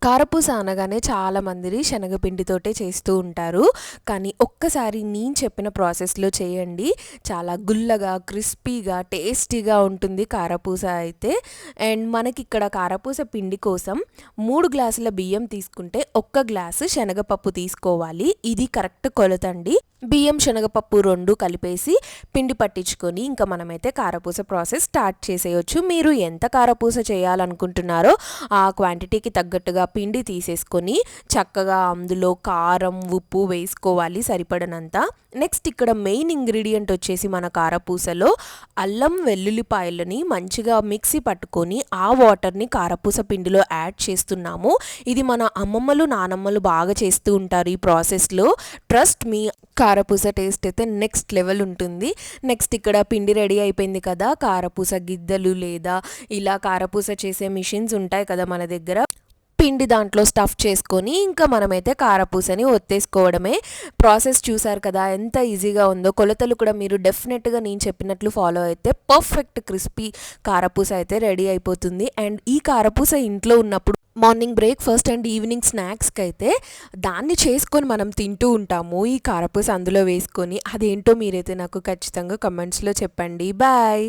కారపూస అనగానే చాలామంది శనగపిండితోటే చేస్తూ ఉంటారు. కానీ ఒక్కసారి నేను చెప్పిన ప్రాసెస్‌లో చేయండి. చాలా గుల్లగా, క్రిస్పీగా, టేస్టీగా ఉంటుంది కారపూస అయితే. అండ్ మనకిక్కడ కారపూస పిండి కోసం 3 గ్లాసుల బియ్యం తీసుకుంటే, 1 గ్లాసు శనగపప్పు తీసుకోవాలి. ఇది కరెక్ట్ కొలతండి. బియ్యం, శనగపప్పు 2 కలిపేసి పిండి పట్టించుకొని ఇంకా మనమైతే కారపూస ప్రాసెస్ స్టార్ట్ చేసేయొచ్చు. మీరు ఎంత కారపూస చేయాలనుకుంటున్నారో ఆ క్వాంటిటీకి తగ్గట్టుగా పిండి తీసేసుకొని చక్కగా అందులో కారం, ఉప్పు వేసుకోవాలి సరిపడనంత. నెక్స్ట్ ఇక్కడ మెయిన్ ఇంగ్రీడియంట్ వచ్చేసి మన కారపూసలో అల్లం వెల్లుల్లిపాయలని మంచిగా మిక్సీ పట్టుకొని ఆ వాటర్ని కారపూస పిండిలో యాడ్ చేస్తున్నాము. ఇది మన అమ్మమ్మలు, నానమ్మలు బాగా చేస్తూ ఉంటారు ఈ ప్రాసెస్లో. ట్రస్ట్ మీ, కారపూస టేస్ట్ అయితే నెక్స్ట్ లెవెల్ ఉంటుంది. నెక్స్ట్ ఇక్కడ పిండి రెడీ అయిపోయింది కదా, కారపూస గిద్దలు లేదా ఇలా కారపూస చేసే మిషన్స్ ఉంటాయి కదా మన దగ్గర. పిండి దాంట్లో స్టఫ్ చేసుకొని ఇంకా మనమైతే కారపూసని ఒత్తేసుకోవడమే. ప్రాసెస్ చూసారు కదా ఎంత ఈజీగా ఉందో. కొలతలు కూడా మీరు డెఫినెట్గా నేను చెప్పినట్లు ఫాలో అయితే పర్ఫెక్ట్ క్రిస్పీ కారపూస అయితే రెడీ అయిపోతుంది. అండ్ ఈ కారపూస ఇంట్లో ఉన్నప్పుడు మార్నింగ్ బ్రేక్ఫాస్ట్ అండ్ ఈవినింగ్ స్నాక్స్కి అయితే దాన్ని చేసుకొని మనం తింటూ ఉంటాము, ఈ కారపూస అందులో వేసుకొని. అదేంటో మీరైతే నాకు ఖచ్చితంగా కమెంట్స్లో చెప్పండి. బాయ్.